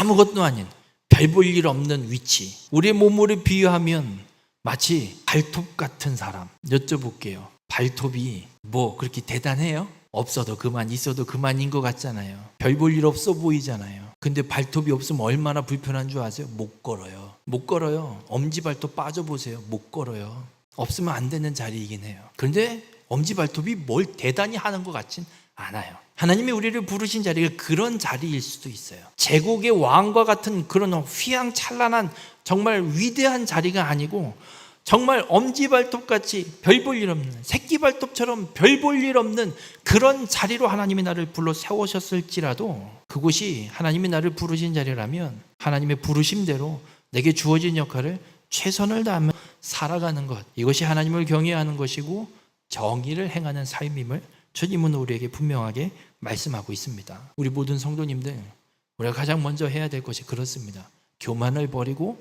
아무것도 아닌 별 볼 일 없는 위치, 우리의 몸으로 비유하면 마치 발톱 같은 사람. 여쭤볼게요. 발톱이 뭐 그렇게 대단해요? 없어도 그만, 있어도 그만인 것 같잖아요. 별 볼 일 없어 보이잖아요. 근데 발톱이 없으면 얼마나 불편한 줄 아세요? 못 걸어요. 못 걸어요. 엄지발톱 빠져보세요. 못 걸어요. 없으면 안 되는 자리이긴 해요. 그런데 엄지발톱이 뭘 대단히 하는 것 같진 않아요. 하나님이 우리를 부르신 자리가 그런 자리일 수도 있어요. 제국의 왕과 같은 그런 휘황찬란한 정말 위대한 자리가 아니고 정말 엄지발톱같이 별 볼 일 없는, 새끼발톱처럼 별 볼 일 없는 그런 자리로 하나님이 나를 불러 세우셨을지라도 그곳이 하나님이 나를 부르신 자리라면 하나님의 부르심대로 내게 주어진 역할을 최선을 다하며 살아가는 것, 이것이 하나님을 경외하는 것이고 정의를 행하는 삶임을 주님은 우리에게 분명하게 말씀하고 있습니다. 우리 모든 성도님들, 우리가 가장 먼저 해야 될 것이 그렇습니다. 교만을 버리고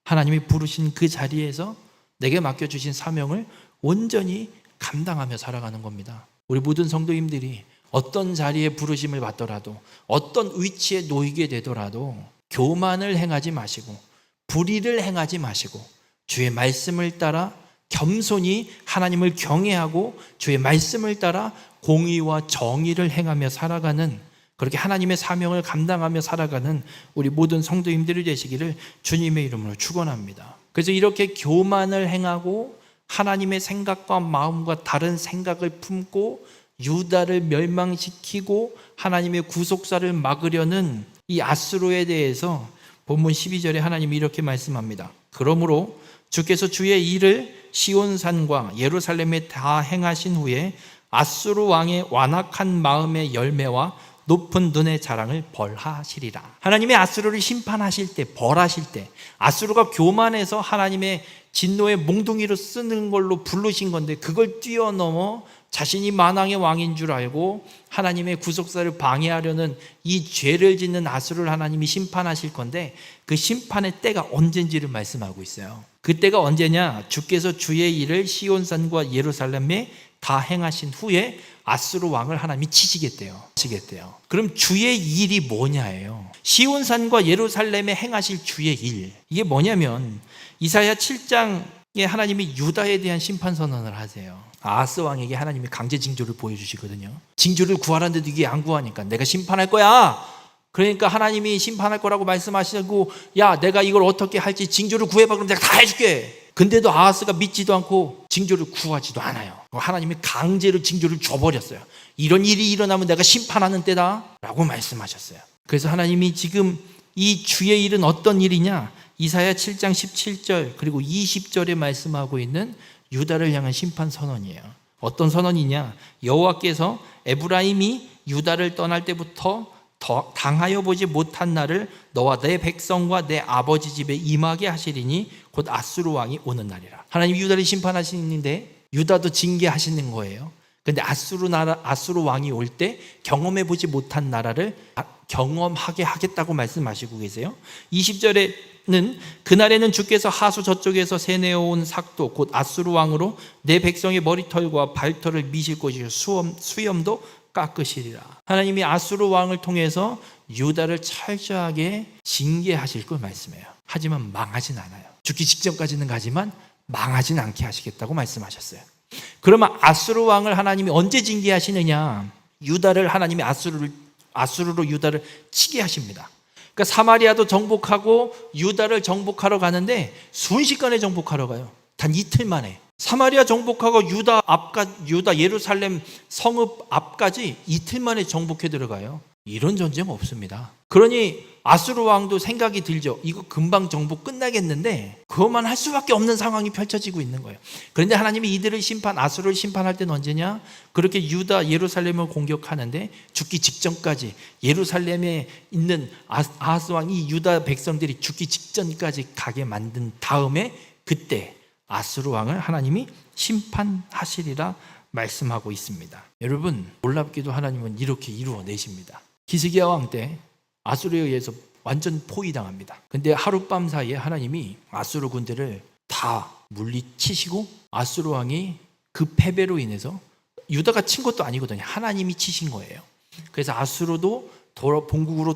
하나님이 부르신 그 자리에서 내게 맡겨주신 사명을 온전히 감당하며 살아가는 겁니다. 우리 모든 성도님들이 어떤 자리에 부르심을 받더라도 어떤 위치에 놓이게 되더라도 교만을 행하지 마시고 불의를 행하지 마시고 주의 말씀을 따라 겸손히 하나님을 경외하고 주의 말씀을 따라 공의와 정의를 행하며 살아가는, 그렇게 하나님의 사명을 감당하며 살아가는 우리 모든 성도님들이 되시기를 주님의 이름으로 축원합니다. 그래서 이렇게 교만을 행하고 하나님의 생각과 마음과 다른 생각을 품고 유다를 멸망시키고 하나님의 구속사를 막으려는 이 아수르에 대해서 본문 12절에 하나님이 이렇게 말씀합니다. 그러므로 주께서 주의 일을 시온산과 예루살렘에 다 행하신 후에 아수르 왕의 완악한 마음의 열매와 높은 눈의 자랑을 벌하시리라. 하나님의 아수르를 심판하실 때, 벌하실 때, 아수르가 교만해서 하나님의 진노의 몽둥이로 쓰는 걸로 부르신 건데 그걸 뛰어넘어 자신이 만왕의 왕인 줄 알고 하나님의 구속사를 방해하려는 이 죄를 짓는 아수르를 하나님이 심판하실 건데, 그 심판의 때가 언젠지를 말씀하고 있어요. 그 때가 언제냐? 주께서 주의 일을 시온산과 예루살렘에 다 행하신 후에 아수르 왕을 하나님이 치시겠대요. 그럼 주의 일이 뭐냐예요. 시온산과 예루살렘에 행하실 주의 일, 이게 뭐냐면 이사야 7장에 하나님이 유다에 대한 심판 선언을 하세요. 아하스 왕에게 하나님이 강제 징조를 보여주시거든요. 징조를 구하라는데도 이게 안 구하니까 내가 심판할 거야. 그러니까 하나님이 심판할 거라고 말씀하시고, 야, 내가 이걸 어떻게 할지 징조를 구해봐. 그럼 내가 다 해줄게. 근데도 아하스가 믿지도 않고 징조를 구하지도 않아요. 하나님이 강제로 징조를 줘버렸어요. 이런 일이 일어나면 내가 심판하는 때다 라고 말씀하셨어요. 그래서 하나님이 지금 이 주의 일은 어떤 일이냐? 이사야 7장 17절 그리고 20절에 말씀하고 있는 유다를 향한 심판 선언이에요. 어떤 선언이냐? 여호와께서 에브라임이 유다를 떠날 때부터 더 당하여 보지 못한 날을 너와 내 백성과 내 아버지 집에 임하게 하시리니 곧 아수르 왕이 오는 날이라. 하나님 유다를 심판하시는데 유다도 징계하시는 거예요. 근데 아수르 왕이 올 때 경험해 보지 못한 나라를 경험하게 하겠다고 말씀하시고 계세요. 20절에는 그날에는 주께서 하수 저쪽에서 새내어온 삭도 곧 아수르 왕으로 내 백성의 머리털과 발털을 미실 것이요 수염도 깎으시리라. 하나님이 아수르 왕을 통해서 유다를 철저하게 징계하실 걸 말씀해요. 하지만 망하진 않아요. 죽기 직전까지는 가지만 망하진 않게 하시겠다고 말씀하셨어요. 그러면 아수르 왕을 하나님이 언제 징계하시느냐? 유다를 하나님이 아수르로 유다를 치게 하십니다. 그러니까 사마리아도 정복하고 유다를 정복하러 가는데 순식간에 정복하러 가요. 단 이틀 만에. 사마리아 정복하고 유다 예루살렘 성읍 앞까지 이틀 만에 정복해 들어가요. 이런 전쟁 없습니다. 그러니 아수르 왕도 생각이 들죠. 이거 금방 정복 끝나겠는데 그것만 할 수밖에 없는 상황이 펼쳐지고 있는 거예요. 그런데 하나님이 이들을 아수르를 심판할 때는 언제냐? 그렇게 유다 예루살렘을 공격하는데 죽기 직전까지 예루살렘에 있는 아하스 왕이 유다 백성들이 죽기 직전까지 가게 만든 다음에 그때 아수르 왕을 하나님이 심판하시리라 말씀하고 있습니다. 여러분, 놀랍게도 하나님은 이렇게 이루어내십니다. 히스기야 왕 때 아수르에 의해서 완전 포위당합니다. 근데 하룻밤 사이에 하나님이 아수르 군대를 다 물리치시고 아수르 왕이 그 패배로 인해서 유다가 친 것도 아니거든요. 하나님이 치신 거예요. 그래서 아수르도 본국으로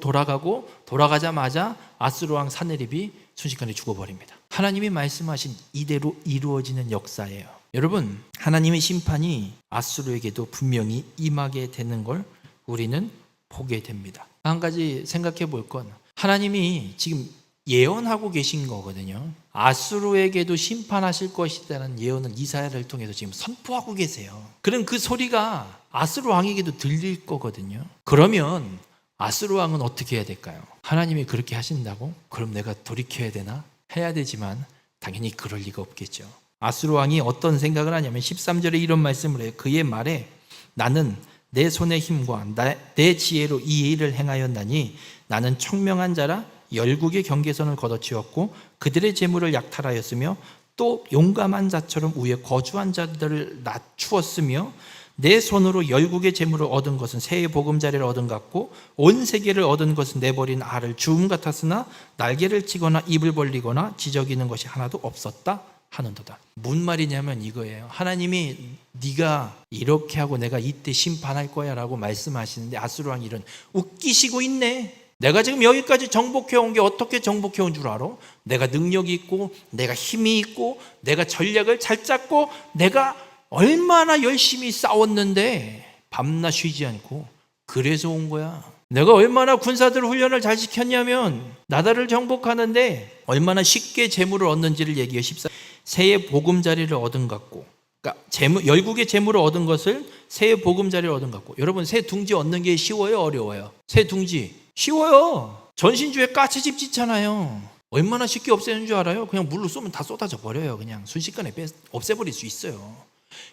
돌아가자마자 아수르 왕 사네립이 순식간에 죽어버립니다. 하나님이 말씀하신 이대로 이루어지는 역사예요. 여러분, 하나님의 심판이 아수르에게도 분명히 임하게 되는 걸 우리는 보게 됩니다. 한 가지 생각해 볼 건 하나님이 지금 예언하고 계신 거거든요. 아수르에게도 심판하실 것이라는 예언을 이사야를 통해서 지금 선포하고 계세요. 그럼 그 소리가 아수르 왕에게도 들릴 거거든요. 그러면 아수르 왕은 어떻게 해야 될까요? 하나님이 그렇게 하신다고? 그럼 내가 돌이켜야 되나? 해야 되지만 당연히 그럴 리가 없겠죠. 아수르 왕이 어떤 생각을 하냐면 13절에 이런 말씀을 해요. 그의 말에 나는 내 손의 힘과 내 지혜로 이 일을 행하였나니 나는 청명한 자라 열국의 경계선을 걷어치웠고 그들의 재물을 약탈하였으며 또 용감한 자처럼 위에 거주한 자들을 낮추었으며 내 손으로 열국의 재물을 얻은 것은 새의 보금자리를 얻은 것 같고 온 세계를 얻은 것은 내버린 알을 주움 같았으나 날개를 치거나 입을 벌리거나 지저귀는 것이 하나도 없었다 하는도다. 뭔 말이냐면 이거예요. 하나님이 네가 이렇게 하고 내가 이때 심판할 거야 라고 말씀하시는데 아수르 왕이 이런 웃기시고 있네. 내가 지금 여기까지 정복해 온 게 어떻게 정복해 온 줄 알아? 내가 능력이 있고 내가 힘이 있고 내가 전략을 잘 짰고 내가 얼마나 열심히 싸웠는데 밤낮 쉬지 않고 그래서 온 거야. 내가 얼마나 군사들 훈련을 잘 시켰냐면 나라를 정복하는데 얼마나 쉽게 재물을 얻는지를 얘기해. 14. 새의 보금자리를 얻은 것 같고, 그러니까 열국의 재물을 얻은 것을 새의 보금자리를 얻은 것 같고. 여러분, 새 둥지 얻는 게 쉬워요, 어려워요? 새 둥지 쉬워요. 전신주에 까치집 짓잖아요. 얼마나 쉽게 없애는 줄 알아요? 그냥 물로 쏘면 다 쏟아져 버려요. 그냥 순식간에 없애버릴 수 있어요.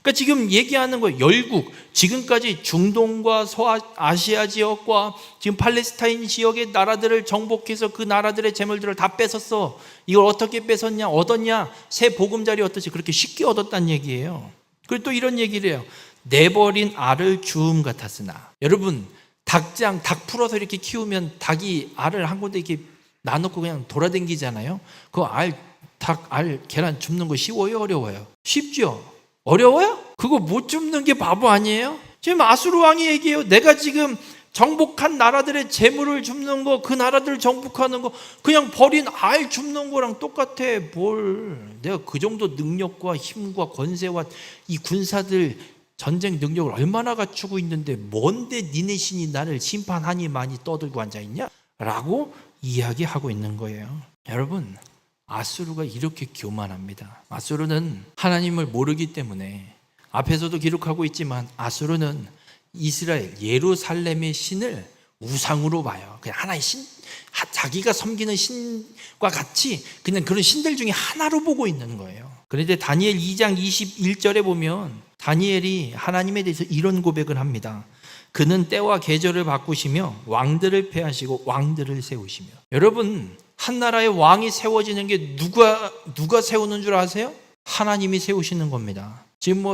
그러니까 지금 얘기하는 거예요. 열국, 지금까지 중동과 서아시아 지역과 지금 팔레스타인 지역의 나라들을 정복해서 그 나라들의 재물들을 다 뺏었어. 이걸 어떻게 뺏었냐? 얻었냐? 새 보금자리 얻듯이 그렇게 쉽게 얻었다는 얘기예요. 그리고 또 이런 얘기를 해요. 내버린 알을 주움 같았으나. 여러분, 닭 풀어서 이렇게 키우면 닭이 알을 한 군데 이렇게 놔놓고 그냥 돌아다니잖아요. 그 알 계란 줍는 거 쉬워요, 어려워요? 쉽죠? 어려워요? 그거 못 줍는 게 바보 아니에요? 지금 아수르 왕이 얘기해요. 내가 지금 정복한 나라들의 재물을 줍는 거, 그 나라들을 정복하는 거 그냥 버린 알 줍는 거랑 똑같아. 내가 그 정도 능력과 힘과 권세와 이 군사들 전쟁 능력을 얼마나 갖추고 있는데 뭔데 니네 신이 나를 심판하니 많이 떠들고 앉아있냐? 라고 이야기하고 있는 거예요. 여러분, 아수르가 이렇게 교만합니다. 아수르는 하나님을 모르기 때문에, 앞에서도 기록하고 있지만 아수르는 이스라엘 예루살렘의 신을 우상으로 봐요. 그냥 하나의 신, 자기가 섬기는 신과 같이 그냥 그런 신들 중에 하나로 보고 있는 거예요. 그런데 다니엘 2장 21절에 보면 다니엘이 하나님에 대해서 이런 고백을 합니다. 그는 때와 계절을 바꾸시며 왕들을 폐하시고 왕들을 세우시며. 여러분, 한 나라의 왕이 세워지는 게 누가 세우는 줄 아세요? 하나님이 세우시는 겁니다. 지금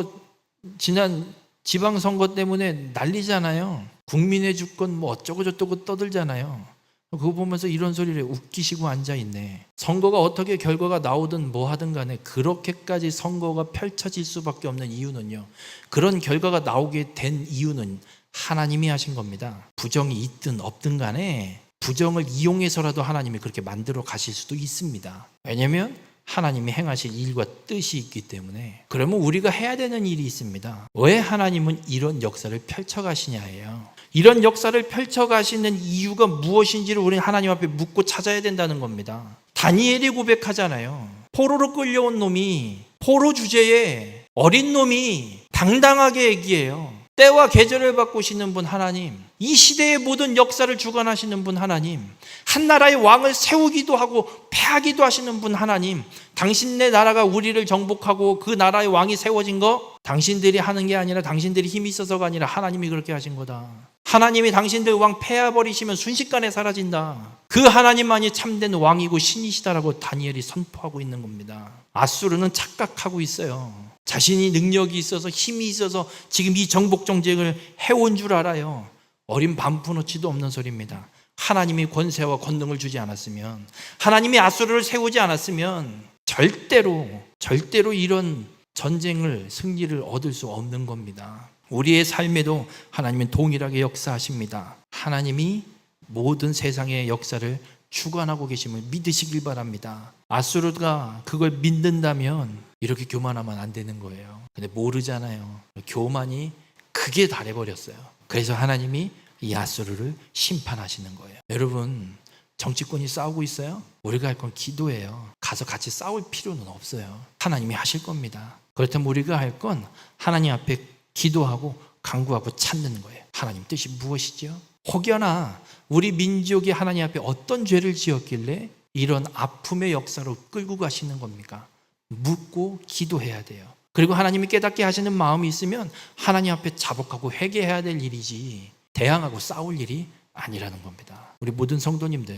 지난 지방선거 때문에 난리잖아요. 국민의 주권 어쩌고 저쩌고 떠들잖아요. 그거 보면서 이런 소리를 웃기시고 앉아있네. 선거가 어떻게 결과가 나오든 뭐 하든 간에 그렇게까지 선거가 펼쳐질 수밖에 없는 이유는요, 그런 결과가 나오게 된 이유는 하나님이 하신 겁니다. 부정이 있든 없든 간에 부정을 이용해서라도 하나님이 그렇게 만들어 가실 수도 있습니다. 왜냐하면 하나님이 행하실 일과 뜻이 있기 때문에. 그러면 우리가 해야 되는 일이 있습니다. 왜 하나님은 이런 역사를 펼쳐가시냐예요. 이런 역사를 펼쳐가시는 이유가 무엇인지를 우리는 하나님 앞에 묻고 찾아야 된다는 겁니다. 다니엘이 고백하잖아요. 포로로 끌려온 놈이, 포로 주제에 어린 놈이 당당하게 얘기해요. 때와 계절을 바꾸시는 분 하나님, 이 시대의 모든 역사를 주관하시는 분 하나님, 한 나라의 왕을 세우기도 하고 패하기도 하시는 분 하나님, 당신네 나라가 우리를 정복하고 그 나라의 왕이 세워진 거 당신들이 하는 게 아니라, 당신들이 힘이 있어서가 아니라 하나님이 그렇게 하신 거다. 하나님이 당신들 왕 패해버리시면 순식간에 사라진다. 그 하나님만이 참된 왕이고 신이시다라고 다니엘이 선포하고 있는 겁니다. 아수르는 착각하고 있어요. 자신이 능력이 있어서 힘이 있어서 지금 이 정복 정쟁을 해온 줄 알아요. 어린 반푼어치도 없는 소리입니다. 하나님이 권세와 권능을 주지 않았으면, 하나님이 아수르를 세우지 않았으면 절대로 이런 전쟁을, 승리를 얻을 수 없는 겁니다. 우리의 삶에도 하나님은 동일하게 역사하십니다. 하나님이 모든 세상의 역사를 주관하고 계심을 믿으시길 바랍니다. 아수르가 그걸 믿는다면 이렇게 교만하면 안 되는 거예요. 근데 모르잖아요. 교만이 극에 달해버렸어요. 그래서 하나님이 이 아수르를 심판하시는 거예요. 여러분, 정치권이 싸우고 있어요? 우리가 할 건 기도예요. 가서 같이 싸울 필요는 없어요. 하나님이 하실 겁니다. 그렇다면 우리가 할 건 하나님 앞에 기도하고 간구하고 찾는 거예요. 하나님 뜻이 무엇이죠? 혹여나 우리 민족이 하나님 앞에 어떤 죄를 지었길래 이런 아픔의 역사로 끌고 가시는 겁니까? 묻고 기도해야 돼요. 그리고 하나님이 깨닫게 하시는 마음이 있으면 하나님 앞에 자복하고 회개해야 될 일이지 대항하고 싸울 일이 아니라는 겁니다. 우리 모든 성도님들,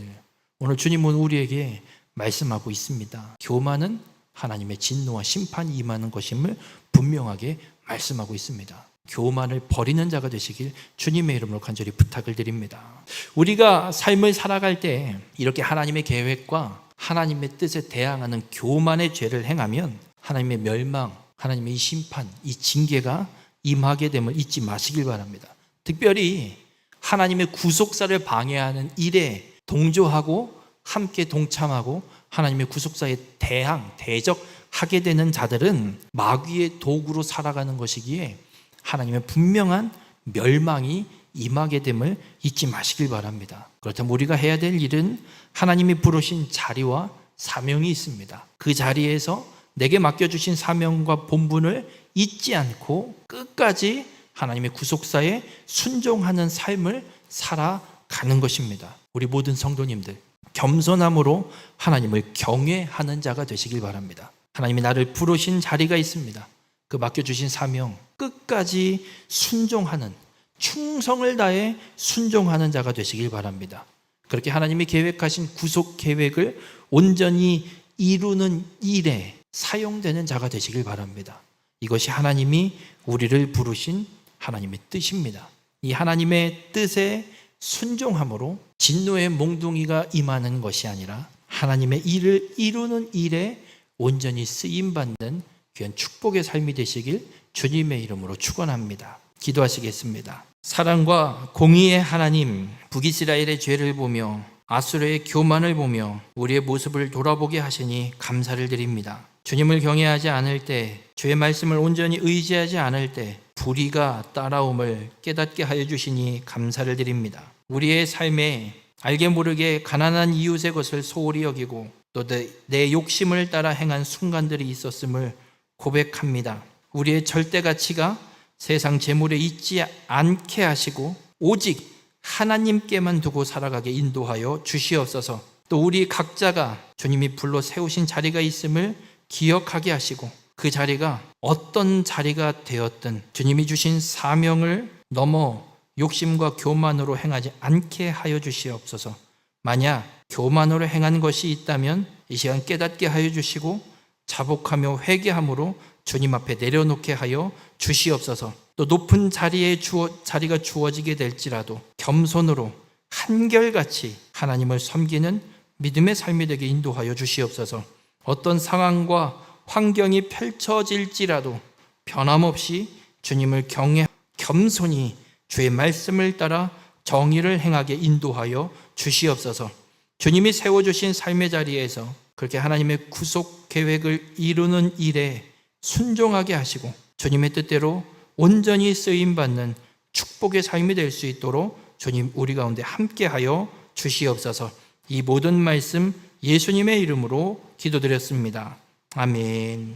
오늘 주님은 우리에게 말씀하고 있습니다. 교만은 하나님의 진노와 심판이 임하는 것임을 분명하게 말씀하고 있습니다. 교만을 버리는 자가 되시길 주님의 이름으로 간절히 부탁을 드립니다. 우리가 삶을 살아갈 때 이렇게 하나님의 계획과 하나님의 뜻에 대항하는 교만의 죄를 행하면 하나님의 멸망, 하나님의 이 심판, 이 징계가 임하게 됨을 잊지 마시길 바랍니다. 특별히 하나님의 구속사를 방해하는 일에 동조하고 함께 동참하고 하나님의 구속사에 대적하게 되는 자들은 마귀의 도구로 살아가는 것이기에 하나님의 분명한 멸망이 임하게 됨을 잊지 마시길 바랍니다. 그렇다면 우리가 해야 될 일은 하나님이 부르신 자리와 사명이 있습니다. 그 자리에서 내게 맡겨주신 사명과 본분을 잊지 않고 끝까지 하나님의 구속사에 순종하는 삶을 살아가는 것입니다. 우리 모든 성도님들, 겸손함으로 하나님을 경외하는 자가 되시길 바랍니다. 하나님이 나를 부르신 자리가 있습니다. 그 맡겨주신 사명 끝까지 순종하는, 충성을 다해 순종하는 자가 되시길 바랍니다. 그렇게 하나님이 계획하신 구속 계획을 온전히 이루는 일에 사용되는 자가 되시길 바랍니다. 이것이 하나님이 우리를 부르신 하나님의 뜻입니다. 이 하나님의 뜻에 순종함으로 진노의 몽둥이가 임하는 것이 아니라 하나님의 일을 이루는 일에 온전히 쓰임받는 귀한 축복의 삶이 되시길 주님의 이름으로 축원합니다. 기도하시겠습니다. 사랑과 공의의 하나님, 북이스라엘의 죄를 보며 아수르의 교만을 보며 우리의 모습을 돌아보게 하시니 감사를 드립니다. 주님을 경외하지 않을 때, 주의 말씀을 온전히 의지하지 않을 때 불의가 따라옴을 깨닫게 하여 주시니 감사를 드립니다. 우리의 삶에 알게 모르게 가난한 이웃의 것을 소홀히 여기고 또 내 욕심을 따라 행한 순간들이 있었음을 고백합니다. 우리의 절대 가치가 세상 재물에 있지 않게 하시고 오직 하나님께만 두고 살아가게 인도하여 주시옵소서. 또 우리 각자가 주님이 불러 세우신 자리가 있음을 기억하게 하시고 그 자리가 어떤 자리가 되었든 주님이 주신 사명을 넘어 욕심과 교만으로 행하지 않게 하여 주시옵소서. 만약 교만으로 행한 것이 있다면 이 시간 깨닫게 하여 주시고 자복하며 회개함으로 주님 앞에 내려놓게 하여 주시옵소서. 또 높은 자리가 주어지게 될지라도 겸손으로 한결같이 하나님을 섬기는 믿음의 삶이 되게 인도하여 주시옵소서. 어떤 상황과 환경이 펼쳐질지라도 변함없이 주님을 겸손히 주의 말씀을 따라 정의를 행하게 인도하여 주시옵소서. 주님이 세워주신 삶의 자리에서 그렇게 하나님의 구속 계획을 이루는 일에 순종하게 하시고 주님의 뜻대로 온전히 쓰임받는 축복의 삶이 될 수 있도록 주님 우리 가운데 함께하여 주시옵소서. 이 모든 말씀 예수님의 이름으로 기도드렸습니다. 아멘.